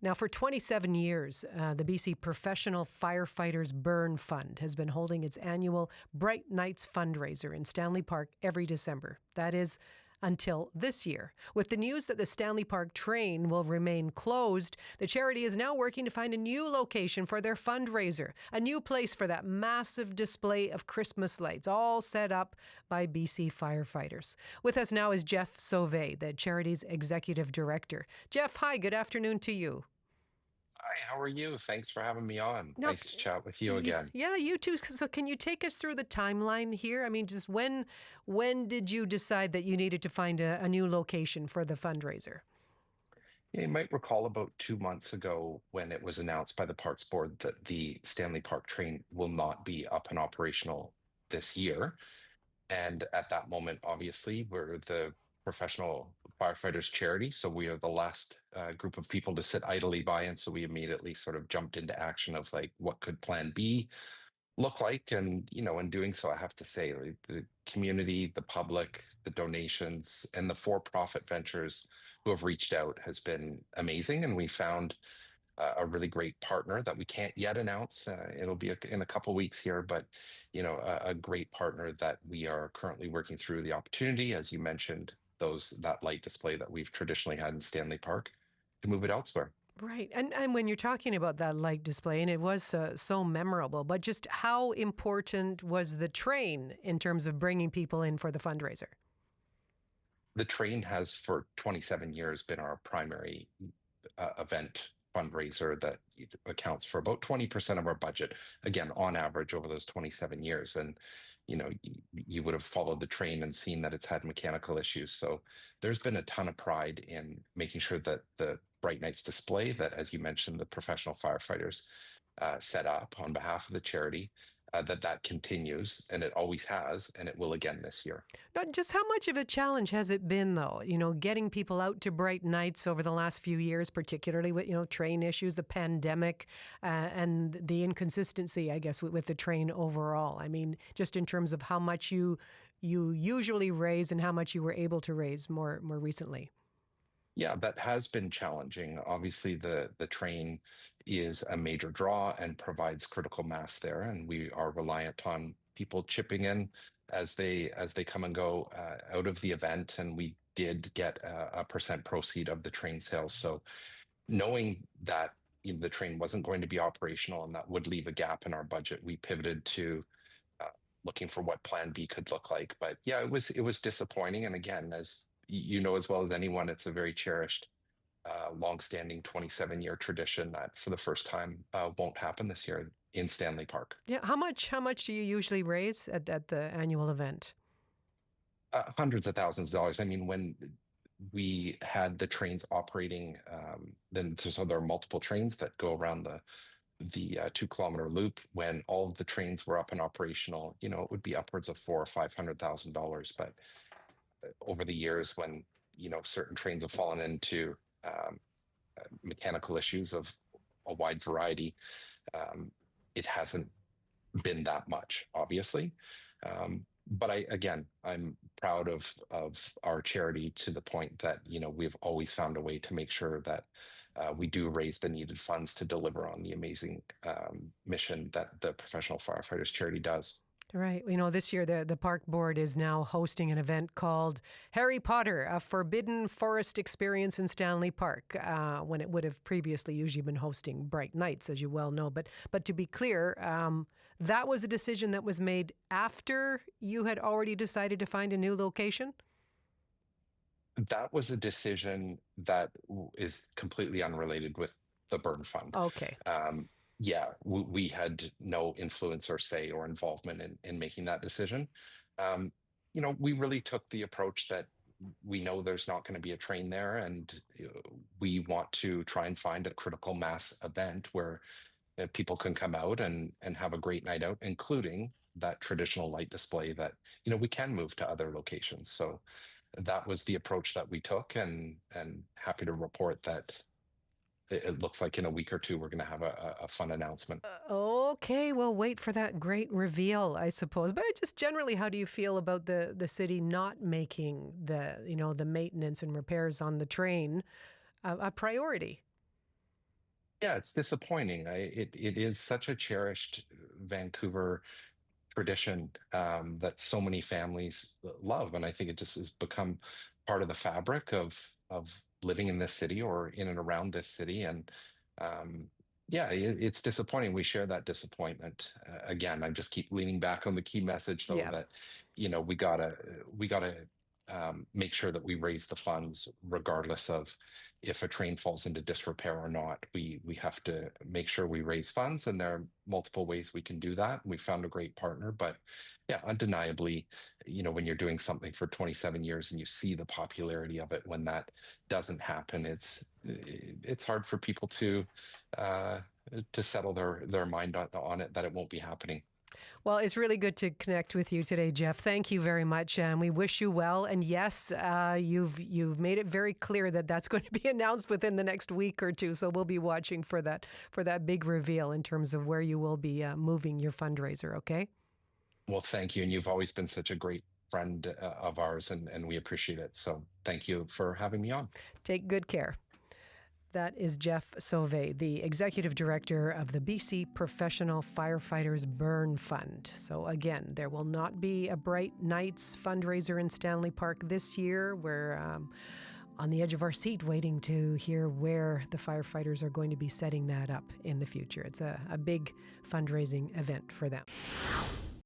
Now, for 27 years, the BC Professional Firefighters Burn Fund has been holding its annual Bright Nights fundraiser in Stanley Park every December. That is until this year. With the news that the Stanley Park train will remain closed, the charity is now working to find a new location for their fundraiser, a new place for that massive display of Christmas lights, all set up by BC firefighters. With us now is Jeff Sauvé, the charity's executive director. Jeff, hi, good afternoon to you. Hi, how are you? Thanks for having me on. Now, Nice to chat with you again. yeah, you too. So can you take us through the timeline here? I mean, just when did you decide that you needed to find a new location for the fundraiser? You might recall about 2 months ago when it was announced by the Parks Board that the Stanley Park train will not be up and operational this year. And at that moment, obviously, we're the professional firefighters charity. So we are the last group of people to sit idly by. And so we immediately sort of jumped into action of like, what could plan B look like? And, in doing so, I have to say, like, the community, the public, the donations, and the for-profit ventures who have reached out has been amazing. And we found a really great partner that we can't yet announce. It'll be in a couple weeks here, but a great partner that we are currently working through the opportunity, as you mentioned, that light display that we've traditionally had in Stanley Park, to move it elsewhere. Right. And when you're talking about that light display, and it was so memorable, but just how important was the train in terms of bringing people in for the fundraiser? The train has for 27 years been our primary event fundraiser that accounts for about 20% of our budget, again, on average over those 27 years. And, you would have followed the train and seen that it's had mechanical issues. So there's been a ton of pride in making sure that the Bright Nights display that, as you mentioned, the professional firefighters set up on behalf of the charity, that continues, and it always has, and it will again this year. Now, just how much of a challenge has it been, though? Getting people out to Bright Nights over the last few years, particularly with, train issues, the pandemic, and the inconsistency, I guess, with the train overall. I mean, just in terms of how much you usually raise and how much you were able to raise more recently. Yeah, that has been challenging. Obviously, the train is a major draw and provides critical mass there, and we are reliant on people chipping in as they come and go out of the event. And we did get a percent proceed of the train sales. So knowing that the train wasn't going to be operational and that would leave a gap in our budget, we pivoted to looking for what Plan B could look like. But yeah, it was disappointing. And again, as you know as well as anyone, it's a very cherished, longstanding 27-year tradition that for the first time won't happen this year in Stanley Park. Yeah, how much do you usually raise at the annual event? Hundreds of thousands of dollars. I mean, when we had the trains operating, then so there are multiple trains that go around the 2 kilometer loop. When all of the trains were up and operational, it would be upwards of $400,000 or $500,000. But over the years, when certain trains have fallen into mechanical issues of a wide variety, it hasn't been that much, obviously. But I'm proud of our charity to the point that we've always found a way to make sure that we do raise the needed funds to deliver on the amazing mission that the professional firefighters charity does. Right. This year the park board is now hosting an event called Harry Potter, a Forbidden Forest Experience in Stanley Park, when it would have previously usually been hosting Bright Nights, as you well know. But to be clear, that was a decision that was made after you had already decided to find a new location? That was a decision that is completely unrelated with the burn fund. Okay. Yeah, we had no influence or say or involvement in making that decision. We really took the approach that we know there's not going to be a train there, and we want to try and find a critical mass event where people can come out and have a great night out, including that traditional light display that we can move to other locations. So that was the approach that we took, and happy to report that it looks like in a week or two, we're going to have a fun announcement. Okay, well, wait for that great reveal, I suppose. But just generally, how do you feel about the city not making the maintenance and repairs on the train a priority? Yeah, it's disappointing. It is such a cherished Vancouver tradition that so many families love, and I think it just has become part of the fabric of living in this city or in and around this city. And um, yeah, it's disappointing. We share that disappointment. Again, I just keep leaning back on the key message, though, Yeah. that we gotta make sure that we raise the funds regardless of if a train falls into disrepair or not. We have to make sure we raise funds, and there are multiple ways we can do that. We found a great partner, but yeah, undeniably, when you're doing something for 27 years and you see the popularity of it, when that doesn't happen, it's hard for people uh, to settle their mind on it that it won't be happening. Well, it's really good to connect with you today, Jeff. Thank you very much, and we wish you well. And yes, you've made it very clear that that's going to be announced within the next week or two. So we'll be watching for that big reveal in terms of where you will be moving your fundraiser. Okay. Well, thank you, and you've always been such a great friend of ours, and we appreciate it. So thank you for having me on. Take good care. That is Jeff Sauvé, the Executive Director of the BC Professional Firefighters Burn Fund. So again, there will not be a Bright Nights fundraiser in Stanley Park this year. We're on the edge of our seat waiting to hear where the firefighters are going to be setting that up in the future. It's a big fundraising event for them.